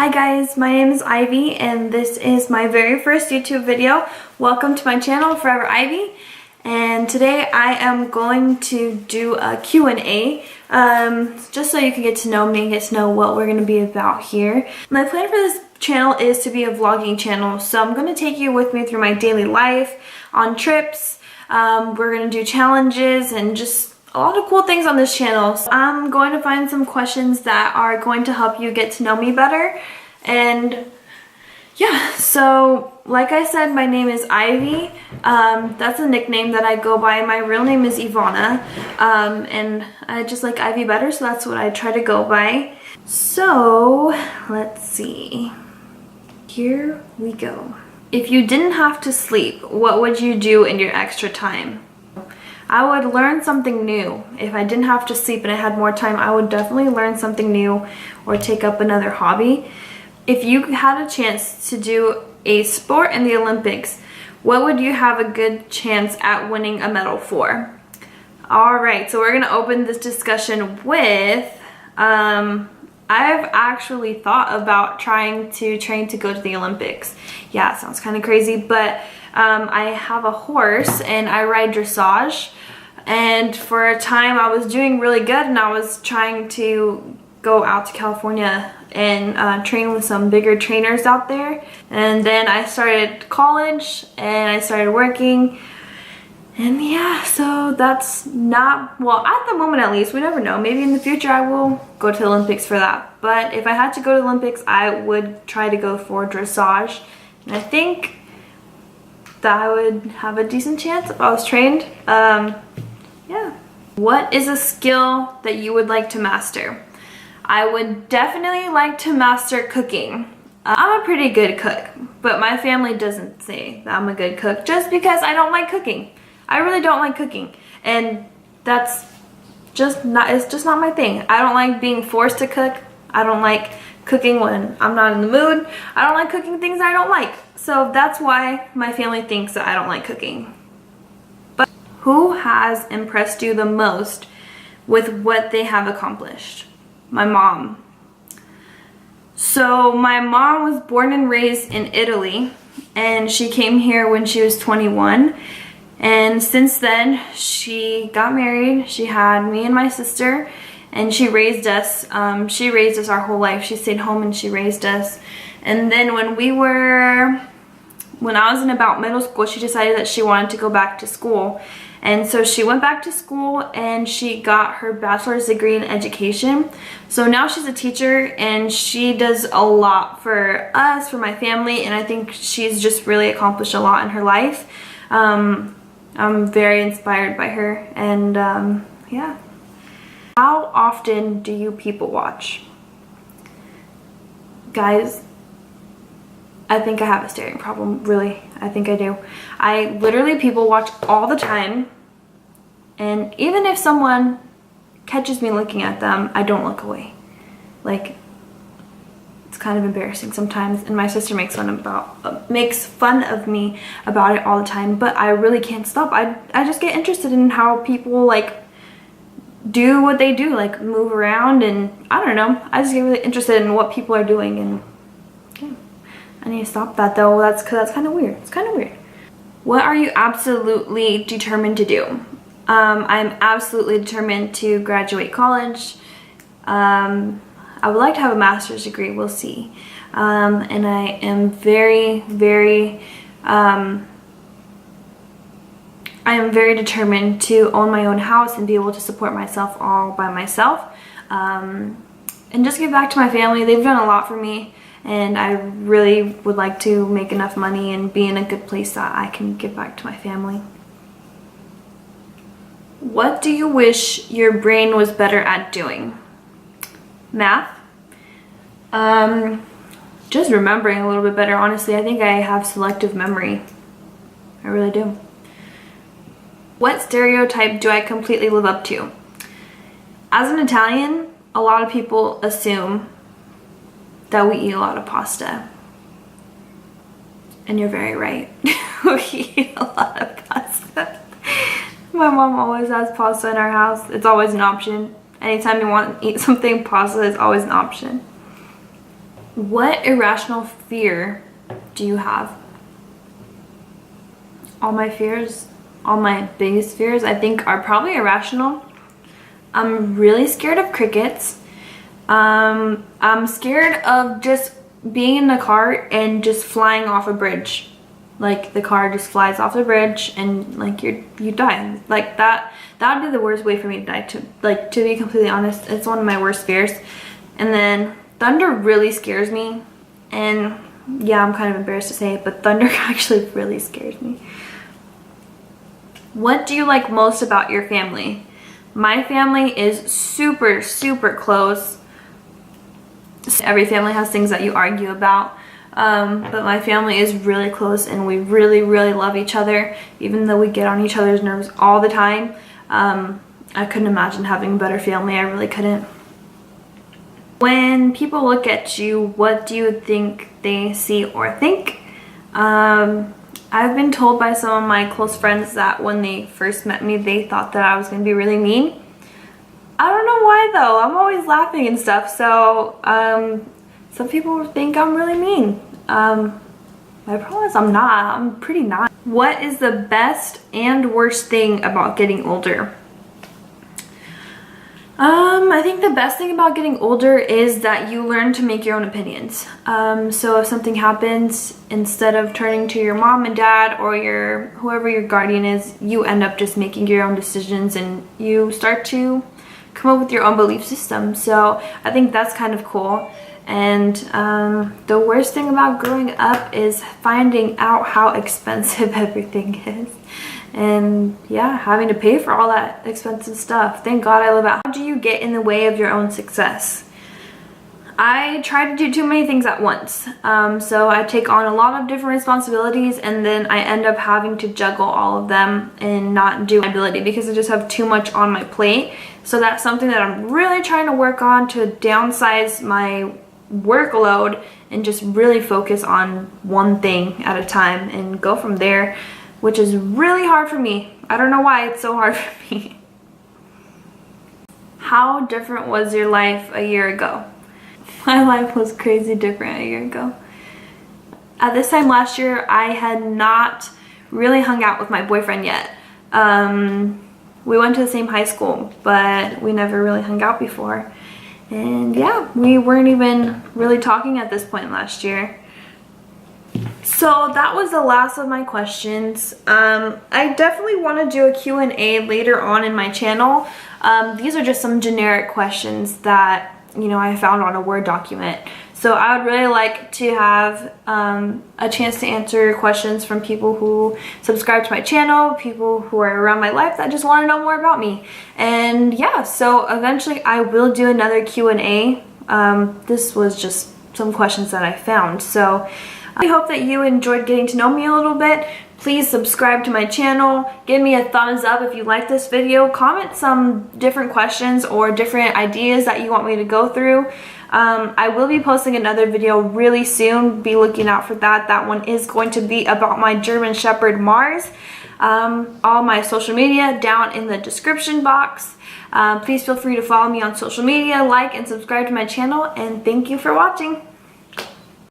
Hi guys, my name is Ivy and this is my very first YouTube video. Welcome to my channel, Forever Ivy. And today I am going to do a Q&A, just so you can get to know me, get to know what we're going to be about here. My plan for this channel is to be a vlogging channel, so I'm going to take you with me through my daily life, on trips. We're going to do challenges and just a lot of cool things on this channel. So I'm going to find some questions that are going to help you get to know me better. And yeah, so like I said, my name is Ivy. That's a nickname that I go by. My real name is Ivana, and I just like Ivy better, so that's what I try to go by. So let's see. Here we go. If you didn't have to sleep, what would you do in your extra time? I would learn something new. If I didn't have to sleep and I had more time, I would definitely learn something new or take up another hobby. If you had a chance to do a sport in the Olympics, what would you have a good chance at winning a medal for? Alright, so we're going to open this discussion with, I've actually thought about trying to train to go to the Olympics. Yeah, it sounds kind of crazy, but I have a horse and I ride dressage. And for a time I was doing really good and I was trying to go out to California and train with some bigger trainers out there. And then I started college and I started working. And yeah, so that's not, well, at the moment at least, we never know. Maybe in the future I will go to the Olympics for that. But if I had to go to the Olympics, I would try to go for dressage. And I think that I would have a decent chance if I was trained. Yeah. What is a skill that you would like to master? I would definitely like to master cooking. I'm a pretty good cook, but my family doesn't say that I'm a good cook just because I don't like cooking. I really don't like cooking, and that's just not, it's just not my thing. I don't like being forced to cook. I don't like cooking when I'm not in the mood. I don't like cooking things I don't like. So that's why my family thinks that I don't like cooking. But who has impressed you the most with what they have accomplished? My mom. So my mom was born and raised in Italy, and she came here when she was 21. And since then, she got married. She had me and my sister, and she raised us. She raised us our whole life. She stayed home and she raised us. And then when I was in about middle school, she decided that she wanted to go back to school. And so she went back to school and she got her bachelor's degree in education. So now she's a teacher and she does a lot for us, for my family, and I think she's just really accomplished a lot in her life. I'm very inspired by her, and yeah. How often do you people watch? Guys, I think I have a staring problem, really. I think I do. I literally people watch all the time, and even if someone catches me looking at them, I don't look away. Like, it's kind of embarrassing sometimes, and my sister makes fun of me about it all the time, but I really can't stop. I just get interested in how people like do what they do, like move around, and I don't know. I just get really interested in what people are doing, and yeah. I need to stop that though. That's kind of weird. It's kind of weird. What are you absolutely determined to do? I'm absolutely determined to graduate college. I would like to have a master's degree. We'll see. And I am very, very, I am very determined to own my own house and be able to support myself all by myself. And just give back to my family. They've done a lot for me. And I really would like to make enough money and be in a good place that I can give back to my family. What do you wish your brain was better at doing? Math. Just remembering a little bit better, honestly. I think I have selective memory. I really do. What stereotype do I completely live up to? As an Italian, a lot of people assume that we eat a lot of pasta. And you're very right. We eat a lot of pasta. My mom always has pasta in our house. It's always an option. Anytime you want to eat something, pasta is always an option. What irrational fear do you have? All my fears, all my biggest fears, I think are probably irrational. I'm really scared of crickets. I'm scared of just being in the car and just flying off a bridge. Like the car just flies off the bridge and like you die. Like that would be the worst way for me to die, to be completely honest. It's one of my worst fears. And then thunder really scares me. And yeah, I'm kind of embarrassed to say it, but thunder actually really scares me. What do you like most about your family? My family is super, super close. Every family has things that you argue about, but my family is really close and we really, really love each other, even though we get on each other's nerves all the time. I couldn't imagine having a better family. I really couldn't. When people look at you, what do you think they see or think? I've been told by some of my close friends that when they first met me, they thought that I was going to be really mean. I don't know why though. I'm always laughing and stuff, so some people think I'm really mean. I promise I'm not. I'm pretty not. What is the best and worst thing about getting older? I think the best thing about getting older is that you learn to make your own opinions. So if something happens, instead of turning to your mom and dad or whoever your guardian is, you end up just making your own decisions and you start to come up with your own belief system. So I think that's kind of cool. And the worst thing about growing up is finding out how expensive everything is. And yeah, having to pay for all that expensive stuff. Thank God I live out. How do you get in the way of your own success? I try to do too many things at once. So I take on a lot of different responsibilities and then I end up having to juggle all of them and not do my ability because I just have too much on my plate. So that's something that I'm really trying to work on, to downsize my workload and just really focus on one thing at a time and go from there, which is really hard for me. I don't know why it's so hard for me. How different was your life a year ago? My life was crazy different a year ago. At this time last year, I had not really hung out with my boyfriend yet. We went to the same high school, but we never really hung out before. And yeah, we weren't even really talking at this point last year. So that was the last of my questions. I definitely want to do a Q&A later on in my channel. These are just some generic questions that, you know, I found on a Word document. So I would really like to have a chance to answer questions from people who subscribe to my channel, people who are around my life that just want to know more about me. And yeah, so eventually I will do another Q&A. This was just some questions that I found. So I hope that you enjoyed getting to know me a little bit. Please subscribe to my channel. Give me a thumbs up if you like this video. Comment some different questions or different ideas that you want me to go through. I will be posting another video really soon. Be looking out for that. That one is going to be about my German Shepherd Mars. All my social media down in the description box. Please feel free to follow me on social media, like and subscribe to my channel, and thank you for watching.